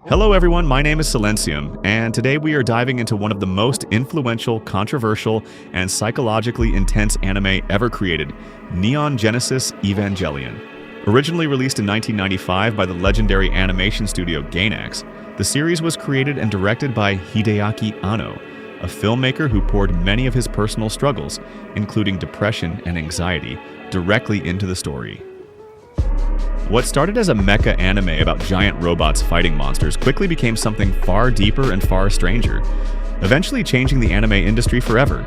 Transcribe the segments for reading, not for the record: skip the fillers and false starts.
Hello everyone, my name is Silencium, and today we are diving into one of the most influential, controversial, and psychologically intense anime ever created, Neon Genesis Evangelion. Originally released in 1995 by the legendary animation studio Gainax, the series was created and directed by Hideaki Anno, a filmmaker who poured many of his personal struggles, including depression and anxiety, directly into the story. What started as a mecha anime about giant robots fighting monsters quickly became something far deeper and far stranger, eventually changing the anime industry forever.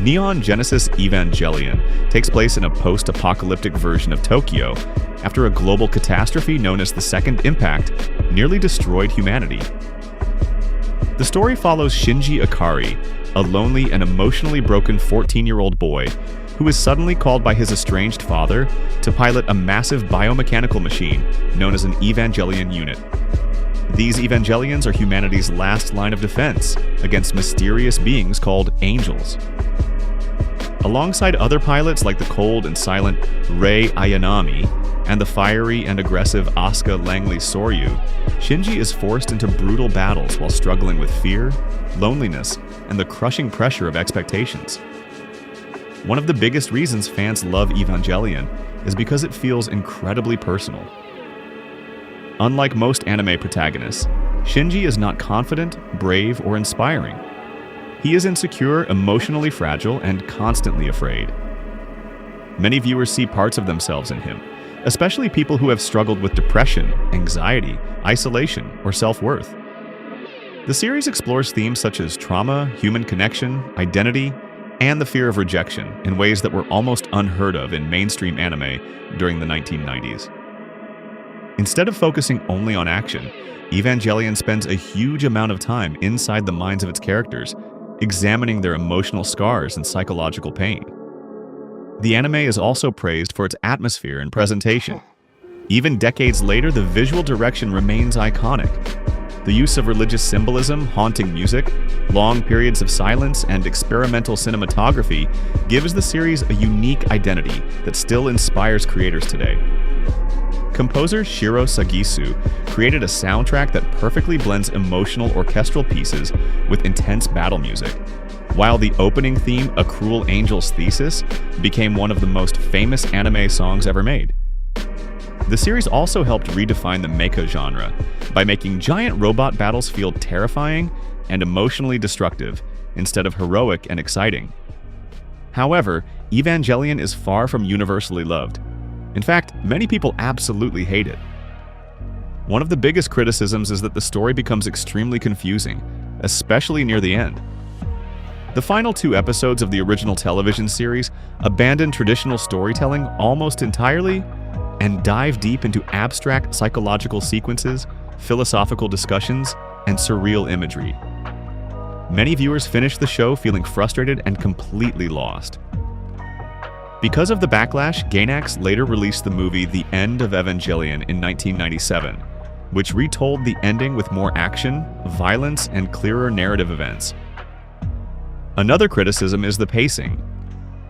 Neon Genesis Evangelion takes place in a post-apocalyptic version of Tokyo after a global catastrophe known as the Second Impact nearly destroyed humanity. The story follows Shinji Ikari, a lonely and emotionally broken 14-year-old boy who is suddenly called by his estranged father to pilot a massive biomechanical machine known as an Evangelion unit. These Evangelions are humanity's last line of defense against mysterious beings called angels. Alongside other pilots like the cold and silent Rei Ayanami and the fiery and aggressive Asuka Langley Soryu, Shinji is forced into brutal battles while struggling with fear, loneliness, and the crushing pressure of expectations. One of the biggest reasons fans love Evangelion is because it feels incredibly personal. Unlike most anime protagonists, Shinji is not confident, brave, or inspiring. He is insecure, emotionally fragile, and constantly afraid. Many viewers see parts of themselves in him, especially people who have struggled with depression, anxiety, isolation, or self-worth. The series explores themes such as trauma, human connection, identity, and the fear of rejection in ways that were almost unheard of in mainstream anime during the 1990s. Instead of focusing only on action, Evangelion spends a huge amount of time inside the minds of its characters, examining their emotional scars and psychological pain. The anime is also praised for its atmosphere and presentation. Even decades later, the visual direction remains iconic. The use of religious symbolism, haunting music, long periods of silence, and experimental cinematography gives the series a unique identity that still inspires creators today. Composer Shiro Sagisu created a soundtrack that perfectly blends emotional orchestral pieces with intense battle music, while the opening theme, A Cruel Angel's Thesis, became one of the most famous anime songs ever made. The series also helped redefine the mecha genre by making giant robot battles feel terrifying and emotionally destructive instead of heroic and exciting. However, Evangelion is far from universally loved. In fact, many people absolutely hate it. One of the biggest criticisms is that the story becomes extremely confusing, especially near the end. The final 2 episodes of the original television series abandon traditional storytelling almost entirely and dive deep into abstract psychological sequences, philosophical discussions, and surreal imagery. Many viewers finish the show feeling frustrated and completely lost. Because of the backlash, Gainax later released the movie The End of Evangelion in 1997, which retold the ending with more action, violence, and clearer narrative events. Another criticism is the pacing.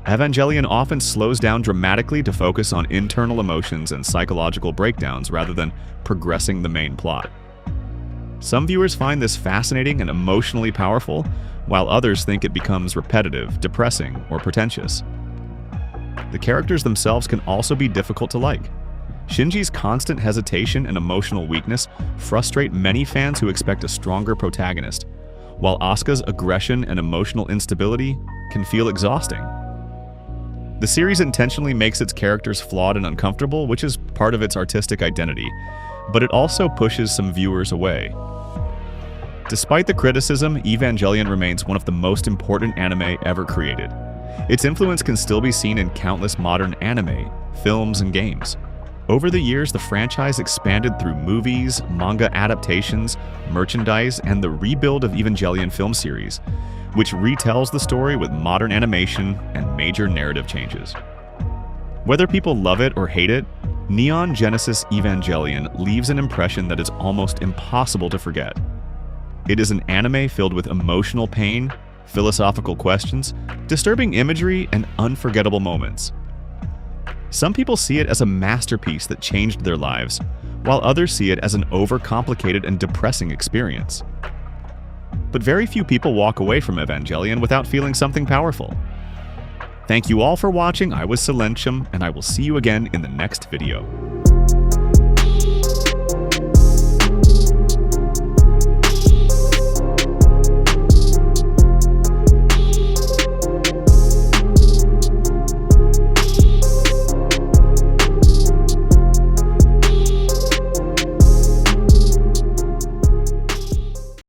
Evangelion often slows down dramatically to focus on internal emotions and psychological breakdowns rather than progressing the main plot. Some viewers find this fascinating and emotionally powerful, while others think it becomes repetitive, depressing, or pretentious. The characters themselves can also be difficult to like. Shinji's constant hesitation and emotional weakness frustrate many fans who expect a stronger protagonist, while Asuka's aggression and emotional instability can feel exhausting. The series intentionally makes its characters flawed and uncomfortable, which is part of its artistic identity, but it also pushes some viewers away. Despite the criticism, Evangelion remains one of the most important anime ever created. Its influence can still be seen in countless modern anime, films, and games. Over the years, the franchise expanded through movies, manga adaptations, merchandise, and the rebuild of Evangelion film series, which retells the story with modern animation and major narrative changes. Whether people love it or hate it, Neon Genesis Evangelion leaves an impression that is almost impossible to forget. It is an anime filled with emotional pain, philosophical questions, disturbing imagery, and unforgettable moments. Some people see it as a masterpiece that changed their lives, while others see it as an overcomplicated and depressing experience. But very few people walk away from Evangelion without feeling something powerful. Thank you all for watching. I was Silentium, and I will see you again in the next video.